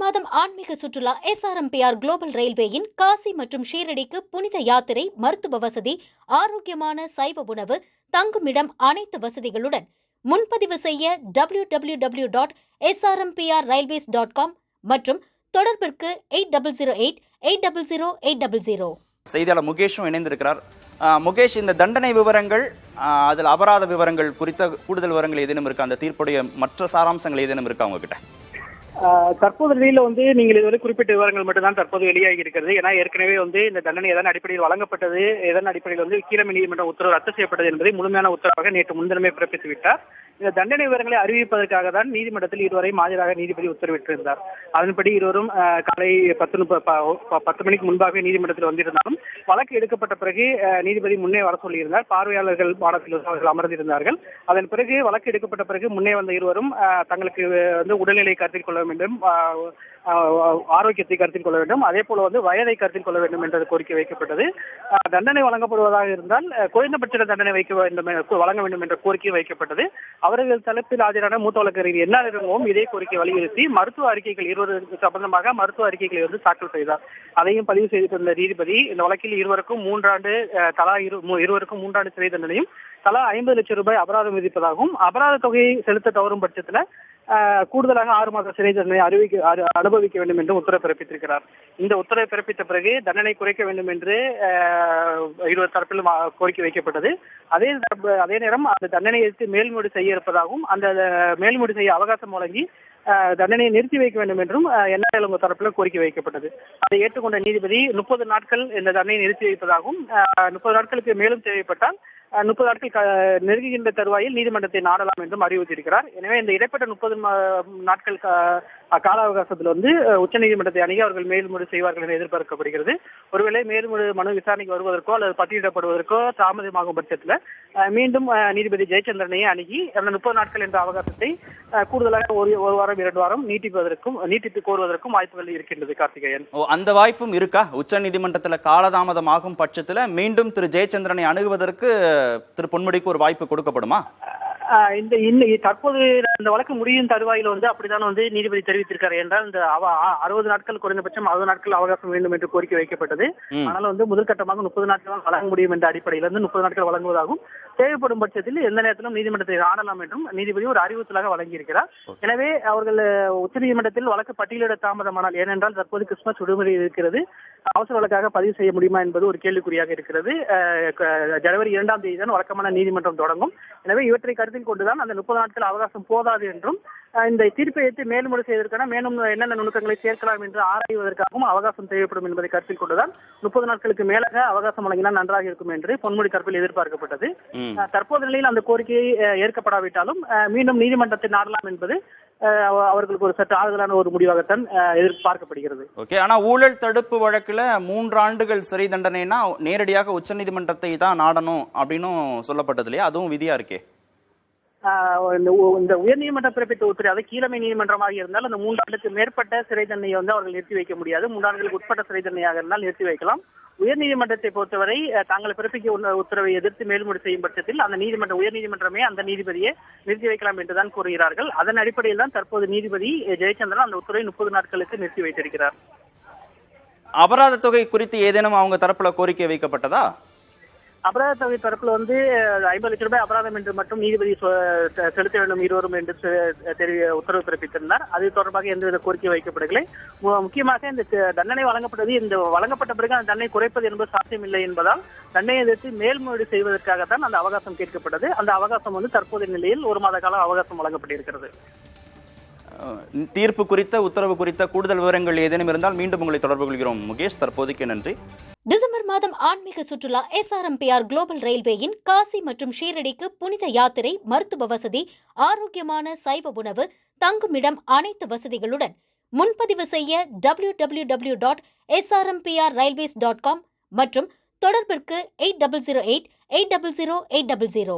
மாதம் ஆன்மீக சுற்றுலா எஸ்ஆர்எம்பிஆர் குளோபல் ரயில்வேயின் காசி மற்றும் ஷீரடிக்கு புனித யாத்திரை, மருத்துவ வசதி, ஆரோக்கியமான சைவ உணவு, தங்குமிடம் அனைத்து வசதிகளுடன் முன்பதிவு செய்ய www.srmprrailways.com மற்றும் தொடர்பிற்கு 8008800800. செய்தியாளர் முகேஷும் இணைந்திருக்கிறார். முகேஷ், இந்த தண்டனை விவரங்கள், அதில் அபராத விவரங்கள் குறித்த கூடுதல் விவரங்கள் ஏதேனும் இருக்கா? அந்த தீர்ப்புடைய மற்ற சாராம்சங்கள் ஏதேனும் இருக்கா உங்ககிட்ட? தற்போது நிலையில நீங்கள் இதுவரை குறிப்பிட்ட விவரங்கள் மட்டும்தான் தற்போது வெளியாகி இருக்கிறது. ஏன்னா ஏற்கனவே இந்த தண்டனை எதன் அடிப்படையில் வழங்கப்பட்டது, எதன் அடிப்படையில் கீழமை நீதிமன்ற உத்தரவு ரத்து செய்யப்பட்டது என்பதை முழுமையான உத்தரவாக நேற்று முன்தினமே பிறப்பித்து விட்டார். இந்த தண்டனை விவரங்களை அறிவிப்பதற்காக தான் நீதிமன்றத்தில் இதுவரை ஆஜராக நீதிபதி உத்தரவிட்டிருந்தார். அதன்படி இருவரும் காலை 10 மணிக்கு முன்பாக நீதிமன்றத்தில் வந்திருந்தாலும் வழக்கு எடுக்கப்பட்ட பிறகு நீதிபதி முன்னே வர சொல்லியிருந்தார். பார்வையாளர்கள் பாடத்தில் அவர்கள் அமர்ந்திருந்தார்கள். அதன் பிறகு வழக்கு எடுக்கப்பட்ட பிறகு முன்னே வந்த இருவரும் தங்களுக்கு உடல்நிலை கருத்தில் கொள்ள வேண்டும், ஆரோக்கியத்தை கருத்தில் கொள்ள வேண்டும், அதே போல வயதை கருத்தில் கொள்ள வேண்டும் என்ற கோரிக்கை வைக்கப்பட்டது. தண்டனை வழங்கப்படுவதாக இருந்தால் குறைந்தபட்ச தண்டனை வழங்க வேண்டும் என்ற கோரிக்கை வைக்கப்பட்டது. அவர்கள் தரப்பில் ஆஜரான மூத்த வழக்கறிஞர் எல்லாரிடமும் இதே கோரிக்கை வலியுறுத்தி மருத்துவ அறிக்கைகள் இருவருக்கு சம்பந்தமாக மருத்துவ அறிக்கைகளை தாக்கல் செய்தார். அதையும் பதிவு செய்திருந்த நீதிபதி இந்த வழக்கில் இருவருக்கும் 3 ஆண்டு இருவருக்கும் 3 ஆண்டு சிறை தண்டனையும் தலா 50 லட்சம் ரூபாய் அபராதம் விதிப்பதாகவும், அபராத தொகையை செலுத்த தவறும் பட்சத்தில் கூடுதலாக 6 மாத சிறை தண்டனை அனுபவிக்க வேண்டும் என்று உத்தரவு பிறப்பித்திருக்கிறார். இந்த உத்தரவை பிறப்பித்த பிறகு தண்டனை குறைக்க வேண்டும் என்று இருவர் தரப்பிலும் கோரிக்கை வைக்கப்பட்டது. அதே நேரம் அந்த தண்டனை எடுத்து மேல்முறை செய்ய இருப்பதாகவும், அந்த மேல்முறை செய்ய அவகாசம் வழங்கி தண்டனையை நிறுத்தி வைக்க வேண்டும் என்றும் என்ஐஏ தரப்பில் கோரிக்கை வைக்கப்பட்டது. அதை ஏற்றுக்கொண்ட நீதிபதி 30 நாட்கள் இந்த தண்டனையை நிறுத்தி வைப்பதாகவும், 30 நாட்களுக்கு மேலும் தேவைப்பட்டால் 30 நாட்கள் நெருங்குகின்ற தருவாயில் நீதிமன்றத்தை நாடலாம் என்றும் அறிவுறுத்தியிருக்கிறார். எனவே இந்த இடைப்பட்ட 30 நாட்கள் கால அவகாசத்தில் உச்சநீதிமன்றத்தை அணுகி அவர்கள் மேல்முறை செய்வார்கள் என எதிர்பார்க்கப்படுகிறது. ஒருவேளை மேல்முறை மனு விசாரணைக்கு வருவதற்கோ அல்லது பட்டியலிடப்படுவதற்கோ தாமதமாகும் பட்சத்தில் மீண்டும் நீதிபதி ஜெயச்சந்திரனையே அணுகி அந்த 30 நாட்கள் என்ற அவகாசத்தை கூடுதலாக ஒரு வாரம் 2 வாரம் நீட்டித்து கோருவதற்கும் வாய்ப்புகள் இருக்கின்றது. கார்த்திகேயன், அந்த வாய்ப்பும் இருக்கா? உச்ச நீதிமன்றத்தில் காலதாமதமாகும் பட்சத்தில் மீண்டும் திரு ஜெயச்சந்திரனை அணுகுவதற்கு திரு பொன்முடிக்கு ஒரு வாய்ப்பு கொடுக்கப்படுமா? தற்போது இந்த வழக்கு முடியும் தருவாயில் அப்படித்தான் நீதிபதி தெரிவித்திருக்காரு. என்றால் இந்த 60 நாட்கள் குறைந்தபட்சம் 60 நாட்கள் அவகாசம் வேண்டும் என்று கோரிக்கை வைக்கப்பட்டது. ஆனால் முதற்கட்டமாக 30 நாட்கள் வழங்க முடியும் என்ற அடிப்படையில் 30 நாட்கள் வழங்குவதாகவும், தேவைப்படும் பட்சத்தில் எந்த நேரத்திலும் நீதிமன்றத்தை ஆடலாம் என்றும் நீதிபதி ஒரு அறிவுறுத்தலாக வழங்கியிருக்கிறார். எனவே அவர்கள் உச்சநீதிமன்றத்தில் வழக்கு பட்டியலிட தாமதமானால், ஏனென்றால் தற்போது கிறிஸ்துமஸ் விடுமுறை இருக்கிறது, அவசர வழக்காக பதிவு செய்ய முடியுமா என்பது ஒரு கேள்விக்குறியாக இருக்கிறது. ஜனவரி 2ஆம் தேதி தான் வழக்கமான நீதிமன்றம் தொடங்கும். எனவே இவற்றை கருத்தில் கொண்டுதான் அந்த 30 நாட்கள் அவகாசம் போதாது என்றும், இந்த தீர்ப்பை ஏற்று மேல்முறை செய்வதற்கான மேலும் என்னென்ன நுணுக்கங்களை சேர்க்கலாம் என்று ஆராய்வதற்காகவும் அவகாசம் தேவைப்படும் என்பதை கருத்தில் கொண்டுதான் 30 நாட்களுக்கு மேலாக அவகாசம் வழங்கினால் நன்றாக இருக்கும் என்று பொன்முடி தரப்பில் எதிர்பார்க்கப்பட்டது. தற்போது நிலையில் அந்த கோரிக்கையை ஏற்கப்படாவிட்டாலும் மீண்டும் நீதிமன்றத்தை நாடலாம் என்பது அவர்களுக்கு ஒரு சற்று ஆறுதலான ஒரு முடிவாகத்தான் எதிர்பார்க்கப்படுகிறது. ஓகே, ஆனா ஊழல் தடுப்பு வழக்குல 3 ஆண்டுகள் சிறை தண்டனைனா நேரடியாக உச்சநீதிமன்றத்தை தான் நாடணும் அப்படின்னு சொல்லப்பட்டது இல்லையா? அதுவும் விதியா இருக்கே. இந்த உயர்நீதிமன்றம் பிறப்பித்த உத்தரவு, அது கீழமை நீதிமன்றமாக இருந்தால் அந்த 3 ஆண்டுக்கு மேற்பட்ட சிறை தண்டனையை அவர்கள் நிறுத்தி வைக்க முடியாது. 3 ஆண்டுகளுக்கு உட்பட்ட சிறை தண்டனையாக இருந்தால் நிறுத்தி வைக்கலாம். உயர்நீதிமன்றத்தை பொறுத்தவரை தாங்கள் பிறப்பிக்க உத்தரவை எதிர்த்து மேல்முறை செய்யும் பட்சத்தில் அந்த உயர்நீதிமன்றமே அந்த நீதிபதியை நிறுத்தி வைக்கலாம் என்றுதான் கூறுகிறார்கள். அதன் அடிப்படையில் தான் தற்போது நீதிபதி ஜெயச்சந்திரன் அந்த உத்தரவை 30 நாட்களுக்கு நிறுத்தி வைத்திருக்கிறார். அபராத தொகை குறித்து ஏதேனும் அவங்க தரப்புல கோரிக்கை வைக்கப்பட்டதா? அபராத தொகை தரப்புல 50 லட்சம் ரூபாய் அபராதம் என்று மட்டும் நீதிபதி செலுத்த வேண்டும் இருவரும் என்று உத்தரவு பிறப்பித்திருந்தார். அது தொடர்பாக எந்தவித கோரிக்கை வைக்கப்படவில்லை. முக்கியமாக இந்த தண்டனை வழங்கப்பட்ட பிறகு அந்த தண்டனை குறைப்பது என்பது சாத்தியமில்லை என்பதால் தண்டனை எதிர்த்து மேல்முறையீடு செய்வதற்காகத்தான் அந்த அவகாசம் கேட்கப்பட்டது. அந்த அவகாசம் தற்போதைய நிலையில் 1 மாத கால அவகாசம் வழங்கப்பட்டிருக்கிறது. தீர்ப்பு குறித்த உத்தரவு குறித்த கூடுதல் விவரங்கள் ஏதேனும் இருந்தால் மீண்டும் உங்களை தொடர்பு கொள்கிறோம். முகேஷ், தற்போதைக்கு நன்றி. டிசம்பர் மாதம் ஆன்மீக சுற்றுலா எஸ்ஆர்எம்பிஆர் குளோபல் ரயில்வேயின் காசி மற்றும் ஷீரடிக்கு புனித யாத்திரை, மருத்துவ வசதி, ஆரோக்கியமான சைவ உணவு, தங்குமிடம் அனைத்து வசதிகளுடன் முன்பதிவு செய்ய www.srmprrailways.com மற்றும் தொடர்பிற்கு 8008800800.